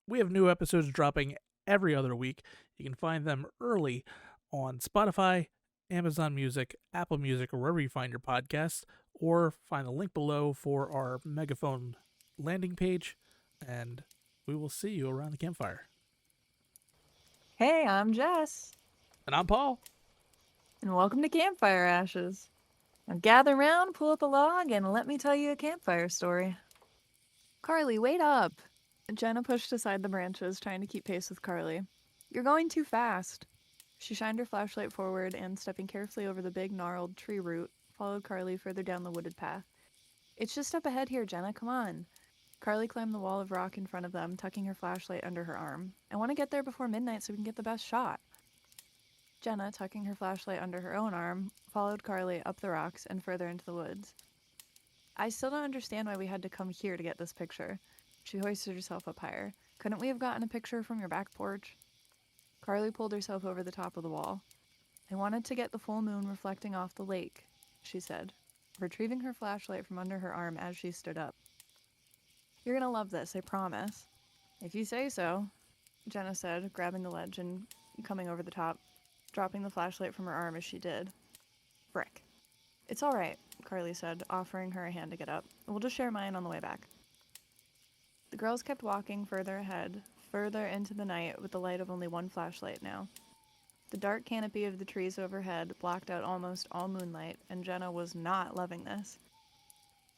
We have new episodes dropping every other week. You can find them early on Spotify, Amazon Music, Apple Music, or wherever you find your podcasts, or find the link below for our Megaphone landing page, and we will see you around the campfire. Hey, I'm Jess, And I'm Paul. and welcome to Campfire Ashes. Now gather round, pull up a log, and let me tell you a campfire story. Carly, wait up! Jenna pushed aside the branches, trying to keep pace with Carly. You're going too fast. She shined her flashlight forward and, stepping carefully over the big gnarled tree root, followed Carly further down the wooded path. It's just up ahead here, Jenna, come on. Carly climbed the wall of rock in front of them, tucking her flashlight under her arm. I want to get there before midnight so we can get the best shot. Jenna, tucking her flashlight under her own arm, followed Carly up the rocks and further into the woods. I still don't understand why we had to come here to get this picture. She hoisted herself up higher. Couldn't we have gotten a picture from your back porch? Carly pulled herself over the top of the wall. I wanted to get the full moon reflecting off the lake, she said, retrieving her flashlight from under her arm as she stood up. You're gonna love this, I promise. If you say so, Jenna said, grabbing the ledge and coming over the top, dropping the flashlight from her arm as she did. Frick. It's all right, Carly said, offering her a hand to get up. We'll just share mine on the way back. The girls kept walking further ahead, further into the night with the light of only one flashlight now. The dark canopy of the trees overhead blocked out almost all moonlight, and Jenna was not loving this.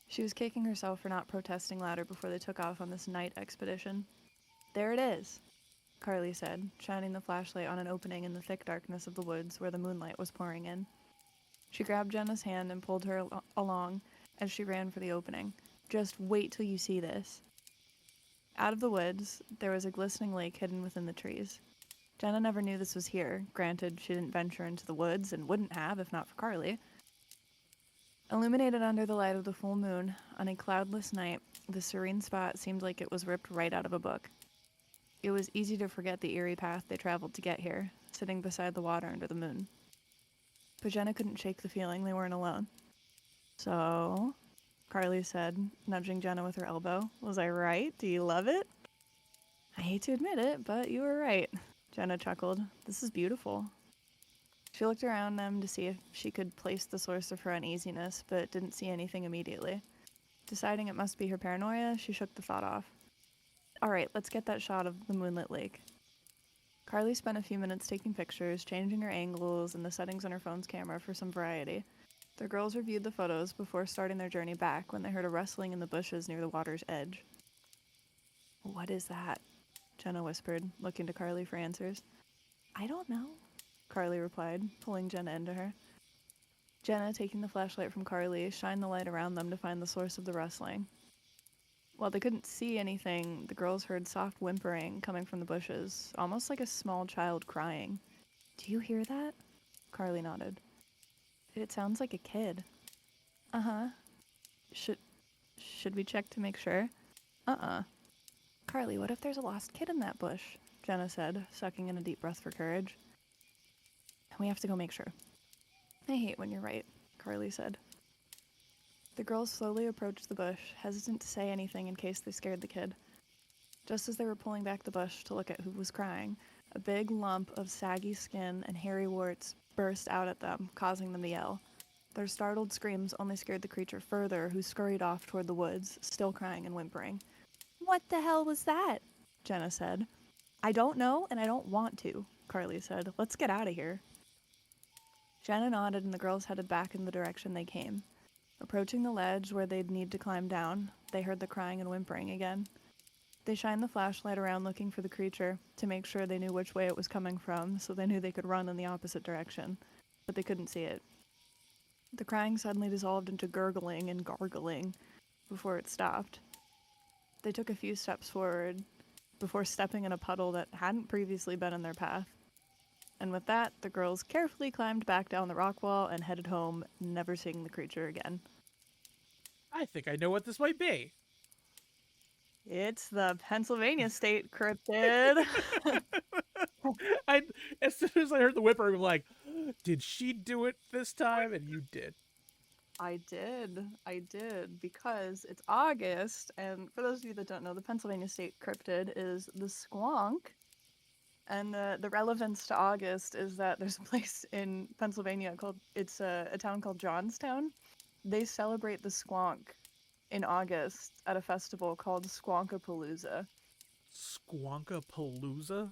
She was kicking herself for not protesting louder before they took off on this night expedition. There it is, Carly said, shining the flashlight on an opening in the thick darkness of the woods where the moonlight was pouring in. She grabbed Jenna's hand and pulled her along as she ran for the opening. Just wait till you see this. Out of the woods, there was a glistening lake hidden within the trees. Jenna never knew this was here. Granted, she didn't venture into the woods and wouldn't have if not for Carly. Illuminated under the light of the full moon, on a cloudless night, the serene spot seemed like it was ripped right out of a book. It was easy to forget the eerie path they traveled to get here, sitting beside the water under the moon. But Jenna couldn't shake the feeling they weren't alone. So, Carly said, nudging Jenna with her elbow, was I right? Do you love it? I hate to admit it, but you were right, Jenna chuckled. This is beautiful. She looked around them to see if she could place the source of her uneasiness, but didn't see anything immediately. Deciding it must be her paranoia, she shook the thought off. All right, let's get that shot of the moonlit lake. Carly spent a few minutes taking pictures, changing her angles and the settings on her phone's camera for some variety. The girls reviewed the photos before starting their journey back when they heard a rustling in the bushes near the water's edge. What is that? Jenna whispered, looking to Carly for answers. I don't know, Carly replied, pulling Jenna into her. Jenna, taking the flashlight from Carly, shined the light around them to find the source of the rustling. While they couldn't see anything, the girls heard soft whimpering coming from the bushes, almost like a small child crying. Do you hear that? Carly nodded. It sounds like a kid. Uh-huh. Should we check to make sure? Uh-uh. Carly, what if there's a lost kid in that bush? Jenna said, sucking in a deep breath for courage. We have to go make sure. I hate when you're right, Carly said. The girls slowly approached the bush, hesitant to say anything in case they scared the kid. Just as they were pulling back the bush to look at who was crying, a big lump of saggy skin and hairy warts burst out at them, causing them to yell. Their startled screams only scared the creature further, who scurried off toward the woods, still crying and whimpering. What the hell was that? Jenna said. I don't know, and I don't want to, Carly said. Let's get out of here. Jenna nodded, and the girls headed back in the direction they came. Approaching the ledge where they'd need to climb down, they heard the crying and whimpering again. They shined the flashlight around looking for the creature to make sure they knew which way it was coming from, so they knew they could run in the opposite direction, but they couldn't see it. The crying suddenly dissolved into gurgling and gargling before it stopped. They took a few steps forward before stepping in a puddle that hadn't previously been in their path. And with that, the girls carefully climbed back down the rock wall and headed home, never seeing the creature again. I think I know what this might be. It's the Pennsylvania State Cryptid. I as soon as I heard the whimper, I'm like, did she do it this time? And you did. I did, because it's August, and for those of you that don't know, the Pennsylvania state cryptid is the squonk. And the relevance to August is that there's a place in Pennsylvania called, it's a town called Johnstown. They celebrate the squonk in August at a festival called Squonkapalooza. Squonkapalooza?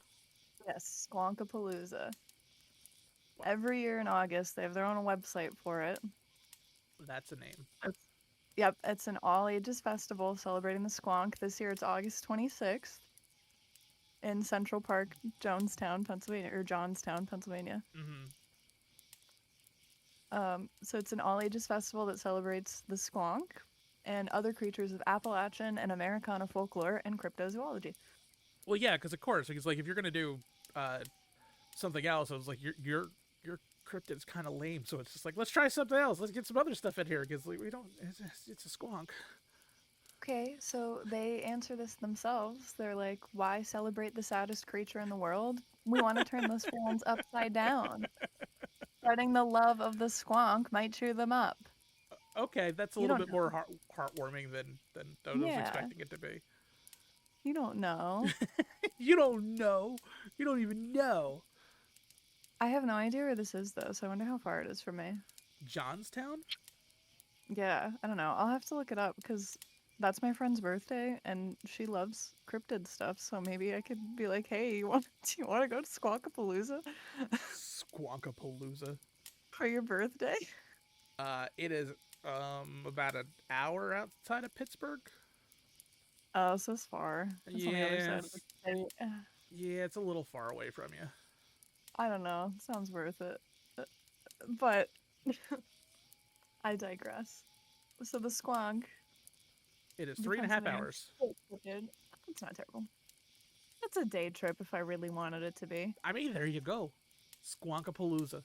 Yes, Squonkapalooza. Wow, Every year in August, they have their own website for it. that's a name. It's, yep, it's an all ages festival celebrating the squonk. This year it's August 26th in Central Park, Johnstown, Pennsylvania. Mm-hmm. So it's an all ages festival that celebrates the squonk and other creatures of Appalachian and Americana folklore and cryptozoology. Well, yeah, because of course, because like if you're gonna do uh, something else, I was like, your cryptid's kind of lame, so it's just like let's try something else. Let's get some other stuff in here because like, we don't. It's a squonk. Okay, so they answer this themselves. They're like, why celebrate the saddest creature in the world? We want to turn those fans upside down. Spreading the love of the squonk might cheer them up. Okay, that's a You little don't bit more know. heartwarming than I was Yeah, expecting it to be. you don't know. You don't know. You don't even know. I have no idea where this is, though, so I wonder how far it is from me. Johnstown? Yeah, I don't know. I'll have to look it up because that's my friend's birthday and she loves cryptid stuff. So maybe I could be like, "Hey, do you want to go to Squawkapalooza Squonkapalooza. for your birthday?" It is about an hour outside of Pittsburgh. Oh, so it's far. It's on the other side of the Yes. state. Yeah, it's a little far away from you. I don't know. Sounds worth it. But I digress. So the squonk It is the 3.5 Pennsylvania hours. cryptid. It's not terrible. It's a day trip if I really wanted it to be. I mean, there you go. Squonkapalooza.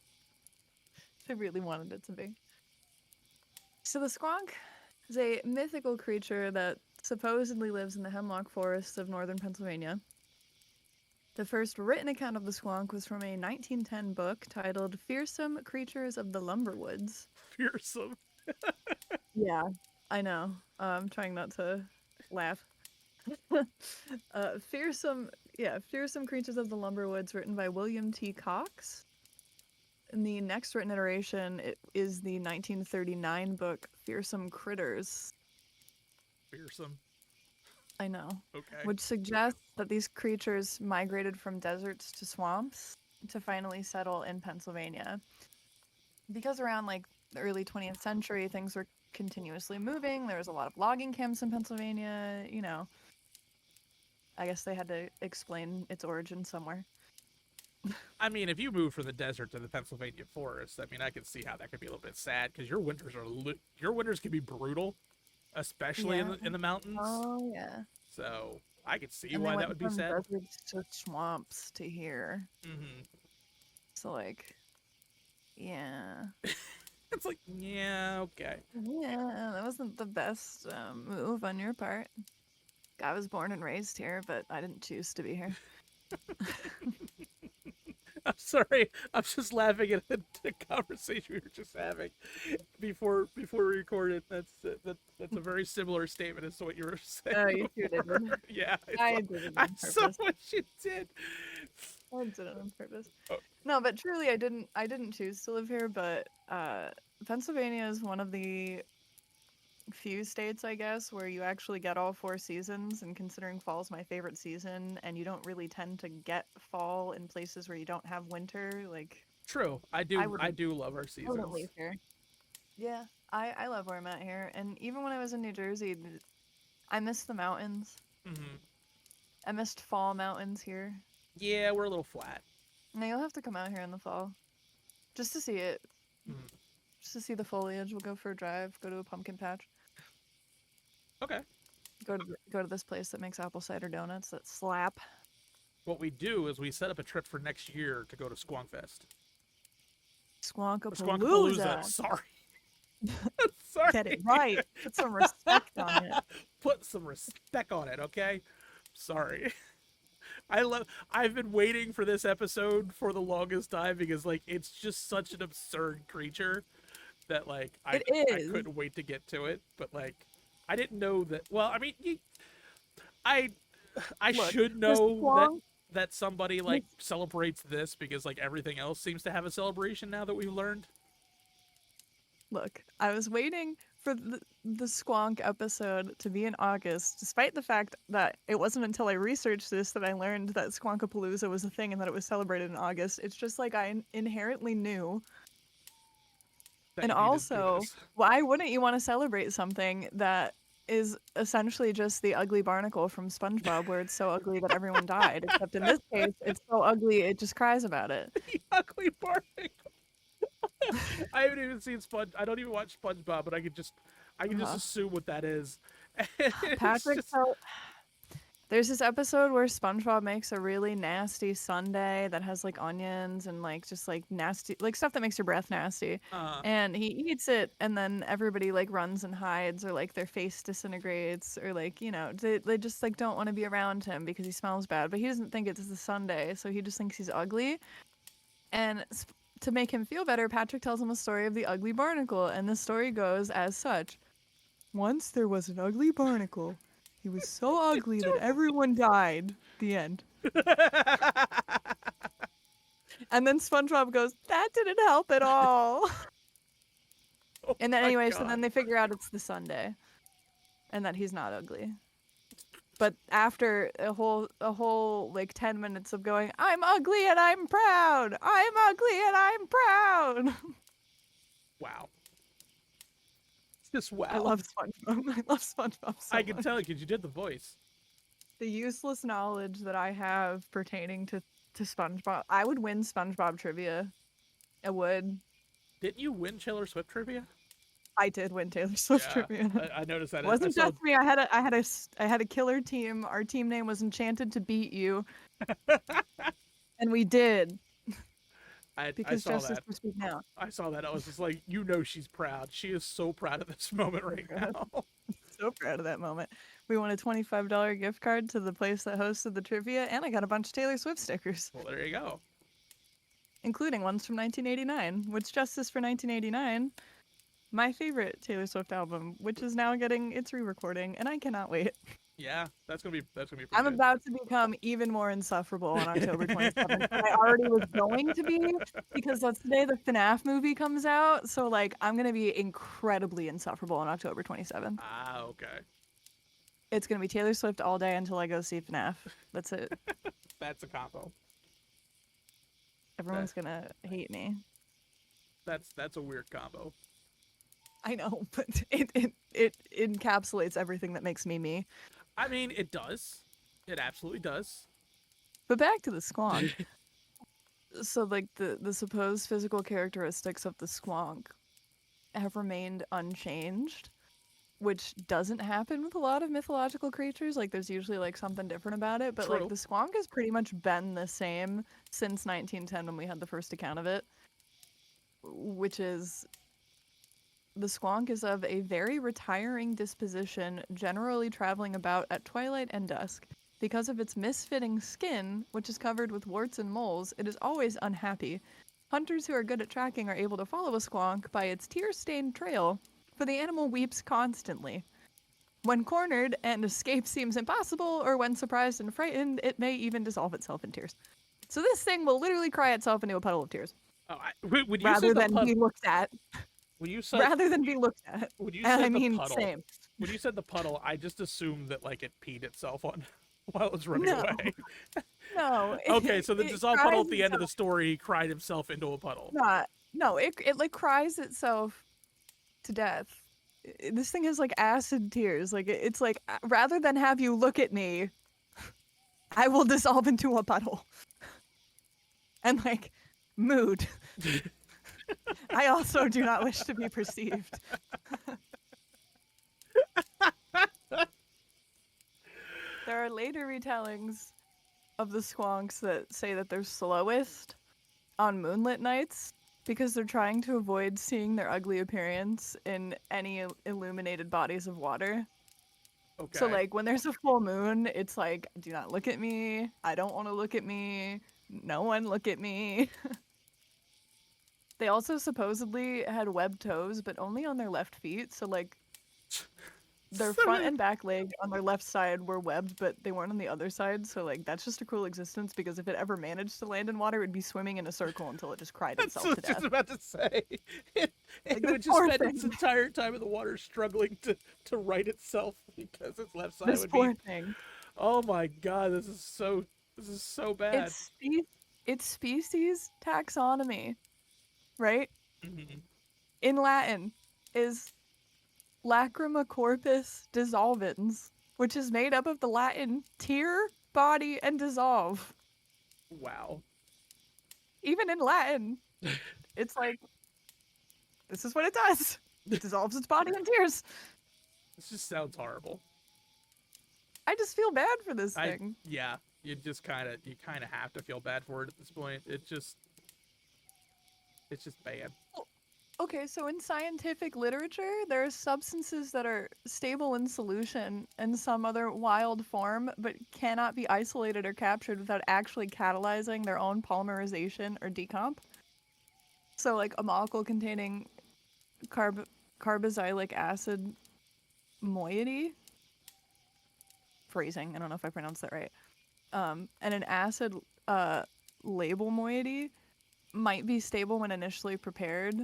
If I really wanted it to be. So the squonk is a mythical creature that supposedly lives in the hemlock forests of northern Pennsylvania. The first written account of the squonk was from a 1910 book titled Fearsome Creatures of the Lumberwoods. Fearsome. Yeah, I know. I'm trying not to laugh. Fearsome Creatures of the Lumberwoods, written by William T. Cox. In the next written iteration, it is the 1939 book Fearsome Critters. Fearsome. I know. Okay. Which suggests that these creatures migrated from deserts to swamps to finally settle in Pennsylvania. Because around like the early 20th century, things were continuously moving. There was a lot of logging camps in Pennsylvania. I guess they had to explain its origin somewhere. I mean, if you move from the desert to the Pennsylvania forest, I mean, I can see how that could be a little bit sad because your winters can be brutal, especially Yeah. in the mountains. Oh, yeah. So I could see And they why that went would be from sad. deserts to swamps to here. Mm-hmm. So, like, yeah. It's like, yeah, okay. Yeah, that wasn't the best move on your part. I was born and raised here, but I didn't choose to be here. I'm sorry. I'm just laughing at the conversation we were just having before we recorded. That's a very similar statement as to what you were saying. Oh, you sure did. Yeah, I did it I on saw purpose. what you did. I did it on purpose. Oh. No, but truly, I didn't choose to live here. But Pennsylvania is one of the few states, I guess, where you actually get all 4 seasons. And considering fall's my favorite season, and you don't really tend to get fall in places where you don't have winter, like True. I do love our I wouldn't seasons. leave here. Yeah, I love where I'm at here, and even when I was in New Jersey, I missed the mountains. Mm-hmm. I missed fall mountains here. Yeah, we're a little flat. Now you'll have to come out here in the fall, just to see it. Mm-hmm. Just to see the foliage. We'll go for a drive. Go to a pumpkin patch. Okay. Go to this place that makes apple cider donuts that slap. What we do is we set up a trip for next year to go to Squonkfest. Squonkapalooza. Sorry. Sorry. Get it right. Put some respect on it. Put some respect on it, okay? Sorry. I've been waiting for this episode for the longest time because like it's just such an absurd creature that like It I is. couldn't wait to get to it, but like I didn't know that. Well, I mean, I I Look, should the know squonk. that somebody The like celebrates this because like everything else seems to have a celebration now that we've learned. Look, I was waiting for the Squonk episode to be in August, despite the fact that it wasn't until I researched this that I learned that Squonkapalooza was a thing and that it was celebrated in August. It's just like I inherently knew. That And you needed to do also, this. why wouldn't you want to celebrate something that is essentially just the ugly barnacle from SpongeBob, where it's so ugly that everyone died? Except in this case, it's so ugly it just cries about it. The ugly barnacle. I haven't even seen Sponge. I don't even watch SpongeBob, but I can just Uh-huh. assume what that is. It's Patrick just felt There's this episode where SpongeBob makes a really nasty sundae that has like onions and like just like nasty like stuff that makes your breath nasty. uh And he eats it and then everybody like runs and hides or like their face disintegrates or like, they just like don't want to be around him because he smells bad. But he doesn't think it's the sundae, so he just thinks he's ugly. And to make him feel better, Patrick tells him a story of the ugly barnacle, and the story goes as such. Once there was an ugly barnacle. He was so ugly that everyone died. The end. And then SpongeBob goes, that didn't help at all. oh And then my anyway, so god. then they figure out it's the Sunday and that he's not ugly. But after a whole like 10 minutes of going, I'm ugly and I'm proud. I'm ugly and I'm proud. Wow. Just I wow. love SpongeBob. I love SpongeBob so I can much. tell because you did the voice. The useless knowledge that I have pertaining to SpongeBob. I would win SpongeBob trivia. I would. Didn't you win Taylor Swift trivia? I did win Taylor Swift Yeah, trivia. I noticed that. It I wasn't saw. just me. I had a killer team. Our team name was Enchanted to Beat You, and we did I because saw justice that. will speak now. I saw that. I was just like, she's proud. She is so proud of this moment So right proud. now. So proud of that moment. We won a $25 gift card to the place that hosted the trivia, and I got a bunch of Taylor Swift stickers, Well, there you go. including ones from 1989, which Justice for 1989, my favorite Taylor Swift album, which is now getting its re-recording, and I cannot wait. Yeah, that's gonna be pretty I'm good. about to become even more insufferable on October 27th than I already was going to be because that's the day the FNAF movie comes out. So, like, I'm going to be incredibly insufferable on October 27th. Ah, okay. It's going to be Taylor Swift all day until I go see FNAF. That's it. That's a combo. That, Everyone's going to hate me. that's a weird combo. I know, but it encapsulates everything that makes me me. I mean, it does. It absolutely does. But back to the squonk. So, like, the supposed physical characteristics of the squonk have remained unchanged, which doesn't happen with a lot of mythological creatures. Like, there's usually like something different about it, but True. like the squonk has pretty much been the same since 1910 when we had the first account of it, which is the squonk is of a very retiring disposition, generally traveling about at twilight and dusk. Because of its misfitting skin, which is covered with warts and moles, it is always unhappy. Hunters who are good at tracking are able to follow a squonk by its tear-stained trail, for the animal weeps constantly. When cornered and escape seems impossible, or when surprised and frightened, it may even dissolve itself in tears. So this thing will literally cry itself into a puddle of tears, Oh, when you rather said the than be puddle, looked at. when you said Rather than be looked at. when you And I said the mean, puddle, same. when you said the puddle, I just assumed that like it peed itself on while it was running No. away. No. Okay, so the it dissolved puddle cries at the end of the itself. story he cried himself into a puddle. No, it like cries itself to death. This thing has like acid tears. Like it's like rather than have you look at me, I will dissolve into a puddle. And like mood. I also do not wish to be perceived. There are later retellings of the squonks that say that they're slowest on moonlit nights because they're trying to avoid seeing their ugly appearance in any illuminated bodies of water. Okay. So like when there's a full moon, it's like, do not look at me. I don't want to look at me. No one look at me. They also supposedly had webbed toes, but only on their left feet. So, like, their front and back leg on their left side were webbed, but they weren't on the other side. So, like, that's just a cruel existence because if it ever managed to land in water, it would be swimming in a circle until it just cried That's itself what to I was just death. about to say. It Like, would this just poor spend its thing. entire time in the water struggling to right itself because its left side This would poor be. thing. Oh my god, this is so bad. It's species taxonomy, right? Mm-hmm. In Latin is Lacrima corpus dissolvens, which is made up of the Latin tear, body, and dissolve. Wow. Even in Latin, it's like, this is what it does. It dissolves its body in tears. This just sounds horrible. I just feel bad for this thing. Yeah, you kind of have to feel bad for it at this point. It's just bad. Okay, so in scientific literature, there are substances that are stable in solution in some other wild form, but cannot be isolated or captured without actually catalyzing their own polymerization or decomp. So, like a molecule containing carboxylic acid moiety. Phrasing, I don't know if I pronounced that right. And an acid label moiety might be stable when initially prepared,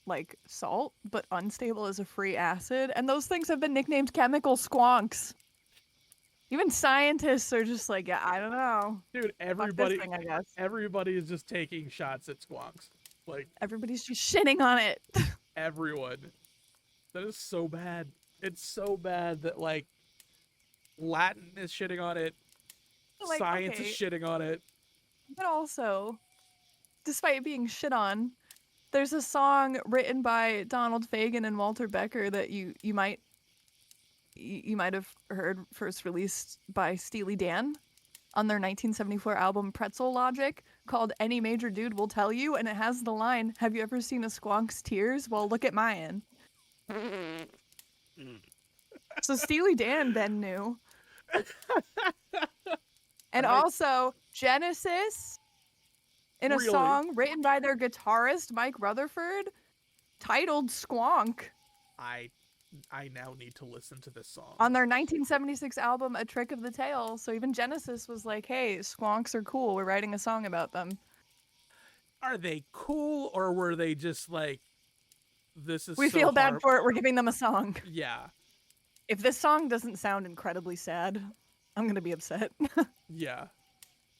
like salt, but unstable as a free acid. And those things have been nicknamed chemical squonks. Even scientists are just like, yeah, I don't know. Dude, Fuck this thing, I guess. everybody is just taking shots at squonks. Like, everybody's just shitting on it. everyone. That is so bad. It's so bad that, like, Latin is shitting on it. Like, Science okay. is shitting on it. But also, despite being shit on, there's a song written by Donald Fagen and Walter Becker that you might have heard, first released by Steely Dan on their 1974 album Pretzel Logic, called Any Major Dude Will Tell You, and it has the line, "Have you ever seen a squonk's tears? Well, look at mine." So Steely Dan then knew. And also, Genesis, in a song written by their guitarist, Mike Rutherford, titled Squonk. I now need to listen to this song. On their 1976 album, A Trick of the Tail. So even Genesis was like, hey, squonks are cool. We're writing a song about them. Are they cool, or were they just like, this is we feel bad for it, we're giving them a song? Yeah. If this song doesn't sound incredibly sad, I'm going to be upset. Yeah.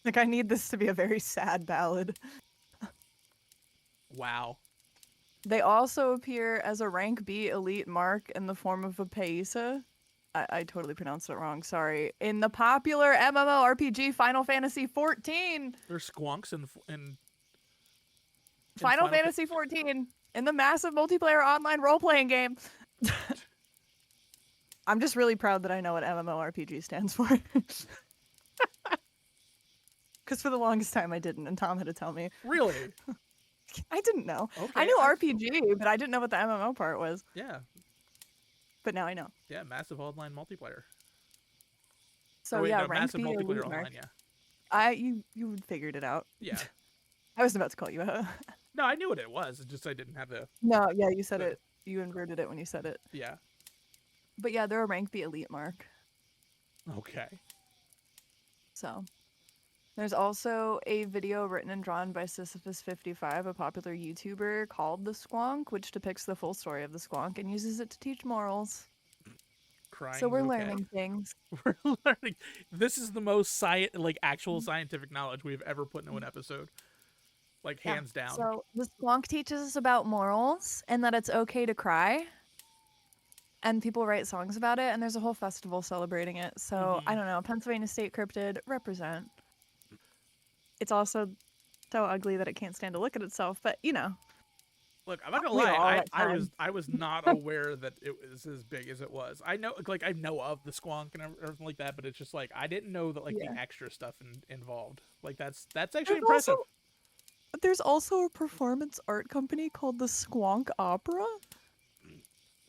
Like, I need this to be a very sad ballad. Wow. They also appear as a rank B elite mark in the form of a Paisa. I totally pronounced it wrong, sorry. In the popular MMORPG Final Fantasy XIV. There's squonks in Final Fantasy XIV, in the massive multiplayer online role-playing game. I'm just really proud that I know what MMORPG stands for. Because for the longest time I didn't, and Tom had to tell me. Really? I didn't know. Okay, I knew RPG, but I didn't know what the MMO part was. Yeah. But now I know. Yeah, massive online multiplayer. So rank massive B multiplayer online, mark. Yeah. You figured it out. Yeah. I was about to call you out. No, I knew what it was. It's just I didn't have the. No, yeah, you said it. You inverted it when you said it. Yeah. But yeah, they're a rank B elite mark. Okay. So, there's also a video written and drawn by Sisyphus55, a popular YouTuber, called The Squonk, which depicts the full story of the squonk and uses it to teach morals. Crying. So we're learning things. We're learning. This is the most actual scientific knowledge we've ever put into an episode. Like, hands down. So the squonk teaches us about morals and that it's okay to cry. And people write songs about it, and there's a whole festival celebrating it. So, I don't know, Pennsylvania State Cryptid, represent. It's also so ugly that it can't stand to look at itself, but, you know. Look, I'm not gonna lie, I was not aware that it was as big as it was. I know of the squonk and everything like that, but it's just like, I didn't know that the extra stuff involved. Like, that's actually impressive. There's also a performance art company called the Squonk Opera.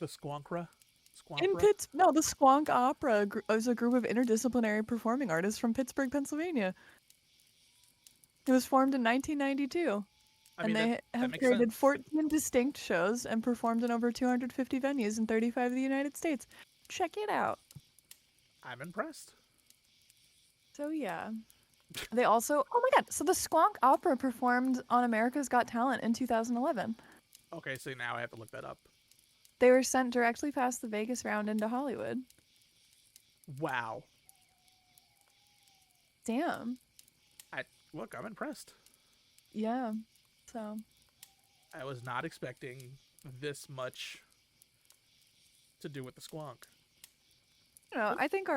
The Squonkra? The Squonk Opera is a group of interdisciplinary performing artists from Pittsburgh, Pennsylvania. It was formed in 1992. I And mean, they that have makes created sense. 14 distinct shows and performed in over 250 venues in 35 of the United States. Check it out. I'm impressed. So yeah. They also, oh my god, so the Squonk Opera performed on America's Got Talent in 2011. Okay, so now I have to look that up. They were sent directly past the Vegas round into Hollywood. Wow. Damn. Look, I'm impressed. Yeah. So, I was not expecting this much to do with the squonk. I think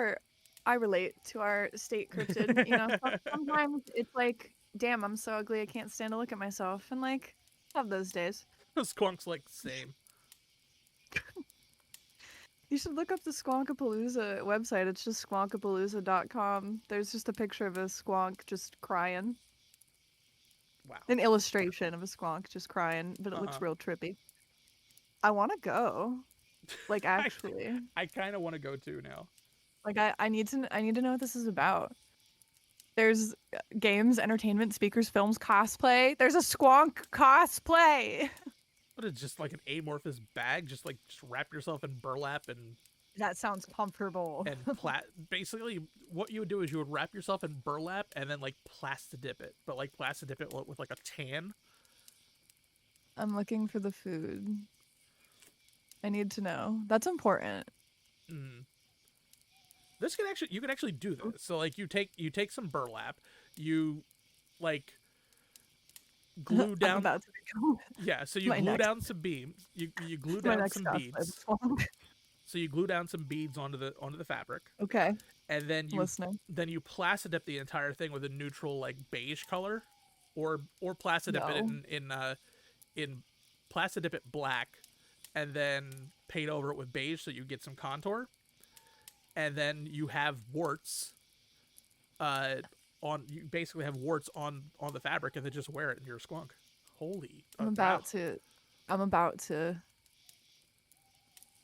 I relate to our state cryptid. Sometimes it's like, damn, I'm so ugly I can't stand to look at myself. And like, have those days. The squonk's like same. You should look up the Squonkapalooza website. It's just squonkapalooza.com. There's just a picture of a squonk just crying. Wow. An illustration of a squonk just crying, but it looks real trippy. I want to go. Like, actually. I kind of want to go too now. Like, I need to know what this is about. There's games, entertainment, speakers, films, cosplay. There's a squonk cosplay. But it's just like an amorphous bag, just wrap yourself in burlap and That sounds comfortable. basically what you would do is you would wrap yourself in burlap and then like plastidip it, but like plastidip it with like a tan. I'm looking for the food. I need to know. That's important. You can actually do this. So like you take some burlap, you like glue down. I'm about to become Yeah, so you glue down some beads. You glue down some beads. So you glue down some beads onto the fabric. Okay. And then you plastidip the entire thing with a neutral like beige color, or plastidip it in plastidip it black, and then paint over it with beige so you get some contour. And then you have warts. You basically have warts on the fabric, and then just wear it in your squonk. Holy! I'm about to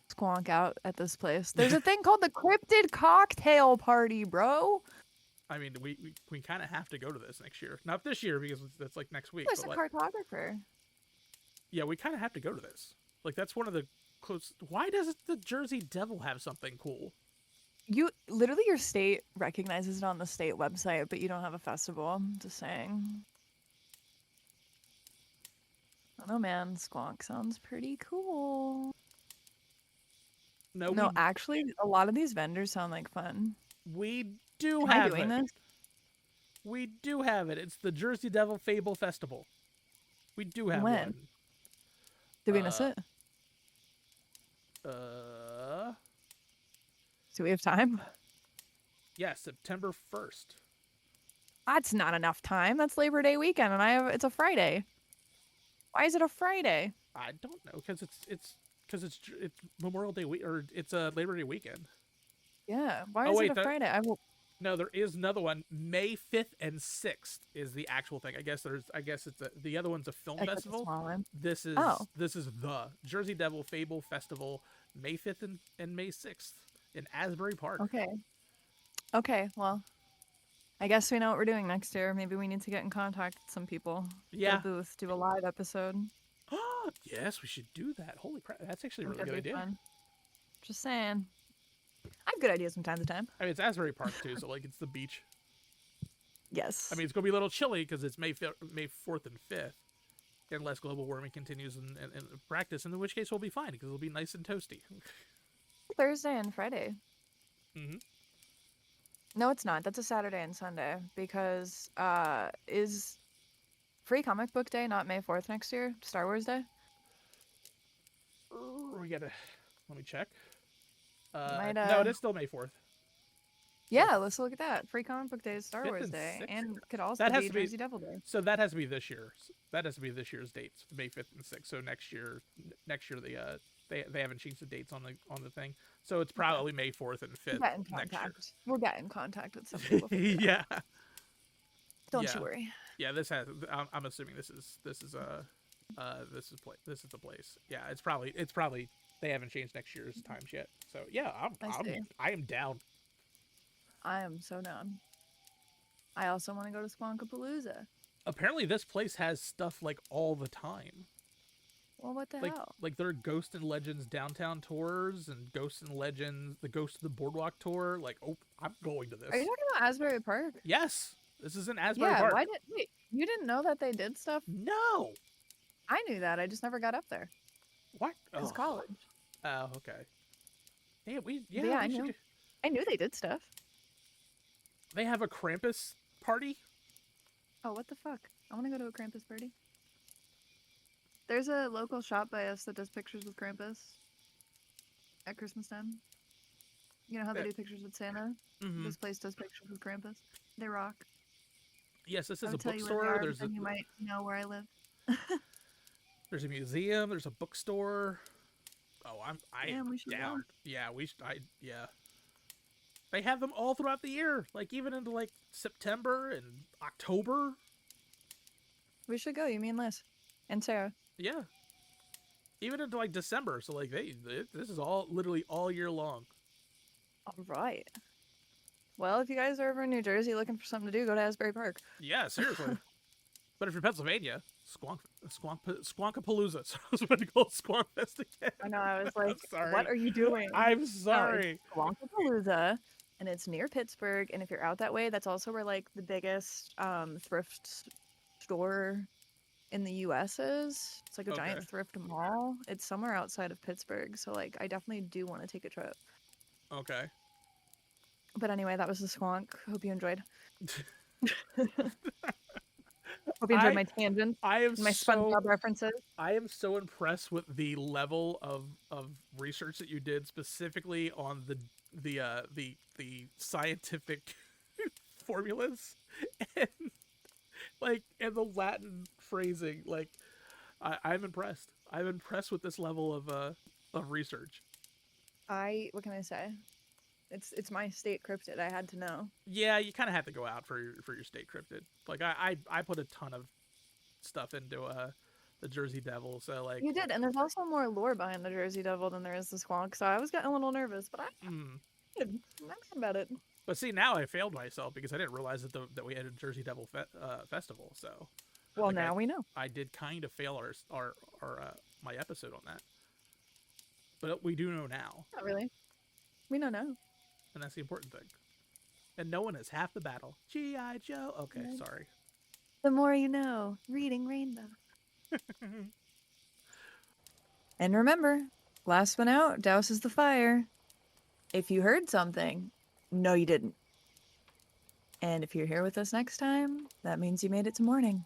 squonk out at this place. There's a thing called the Cryptid Cocktail Party, bro. I mean, we kind of have to go to this next year. Not this year because that's like next week. There's a cartographer. Yeah, we kind of have to go to this. Like that's one of the close. Why does the Jersey Devil have something cool? You literally, your state recognizes it on the state website, but you don't have a festival. I'm just saying. I don't know, man. Squonk sounds pretty cool. No, actually, a lot of these vendors sound like fun. We do Am have I doing this? We do have it. It's the Jersey Devil Fable Festival. We do have one. Did we miss it? Do we have time? Yeah, September 1st. That's not enough time. That's Labor Day weekend, and it's a Friday. Why is it a Friday? I don't know, because it's Memorial Day week, or it's a Labor Day weekend. Yeah. Why is it a Friday? No, there is another one. May 5th and 6th is the actual thing. I guess it's the other one's a film festival. This is the Jersey Devil Fable Festival, May 5th and May 6th in Asbury Park. Okay. Well, I guess we know what we're doing next year. Maybe we need to get in contact with some people. Yeah. Booth, do a live episode. Yes, we should do that. Holy crap, that's actually a really good idea. Fun. Just saying. I have good ideas from time to time. I mean, it's Asbury Park too, so like it's the beach. Yes. I mean, it's gonna be a little chilly because it's May 4th and 5th, unless global warming continues in practice, in which case we'll be fine because it'll be nice and toasty. Thursday and Friday. Mm-hmm. No, it's not. That's a Saturday and Sunday because is Free Comic Book Day not May 4th next year? Star Wars Day? Let me check. No, it is still May 4th. Yeah, let's look at that. Free Comic Book Day is Star Wars Day, and could also be Jersey Devil Day. So that has to be this year. That has to be this year's dates, May 5th and 6th. So next year they haven't changed the dates on the thing. So it's probably May 4th and 5th next year. We'll get in contact with some people. Yeah. Don't you worry. Yeah, I'm assuming this is the place. Yeah, it's probably they haven't changed next year's times yet. So yeah, I am down. I am so down. I also want to go to Squonkapalooza. Apparently, this place has stuff like all the time. Well, what the Like hell? like there are Ghost and Legends downtown tours and Ghost and Legends, the Ghost of the Boardwalk tour. Like, oh, I'm going to Are you this. talking about Asbury Park? Yes, this is in Asbury Yeah, Park. wait, you didn't know that they did stuff? No, I knew that. I just never got up there. what? Cause Oh, college. oh, okay. Yeah, But yeah, I we should. knew. I knew they did stuff. They have a Krampus party. Oh, what the fuck? I want to go to a Krampus party. There's a local shop by us that does pictures with Krampus at Christmas time. You know how they do pictures with Santa? Mm-hmm. This place does pictures with Krampus. They rock. Yes, this I is a would tell you where they bookstore. are, but then you might know where I live. There's a museum. There's a bookstore. Oh, I am Damn, we should go. down. Yeah, yeah. They have them all throughout the year, like even into like September and October. We should go. You mean Liz and Sarah? Yeah, even into like December. So like this is all literally all year long. All right. Well, if you guys are ever in New Jersey looking for something to do, go to Asbury Park. Yeah, seriously. But if you're Pennsylvania, Squonkapalooza. So I was about to call it Squonkfest again. I know. I was like, sorry. what are you doing? I'm sorry. Squonkapalooza, and it's near Pittsburgh. And if you're out that way, that's also where like the biggest thrift store in the U.S. is. It's like a giant thrift mall. It's somewhere outside of Pittsburgh. So like, I definitely do want to take a trip. Okay. But anyway, that was the squonk. Hope you enjoyed. Hope you enjoyed my tangents. I am my SpongeBob references. I am so impressed with the level of research that you did specifically on the scientific formulas and and the Latin phrasing. Like I'm impressed. I'm impressed with this level of research. What can I say? It's my state cryptid. I had to know. Yeah, you kind of have to go out for your state cryptid. Like I put a ton of stuff into the Jersey Devil. So like you did, and there's also more lore behind the Jersey Devil than there is the squonk. So I was getting a little nervous, but I'm not mad about it. But see, now I failed myself because I didn't realize that we had a Jersey Devil festival. So well, now we know. I did kind of fail our my episode on that, but we do know now. Not really. We know now. And that's the important thing. And knowing is half the battle. G.I. Joe. Okay, sorry. The more you know. Reading Rainbow. And remember, last one out douses the fire. If you heard something, no you didn't. And if you're here with us next time, that means you made it to morning.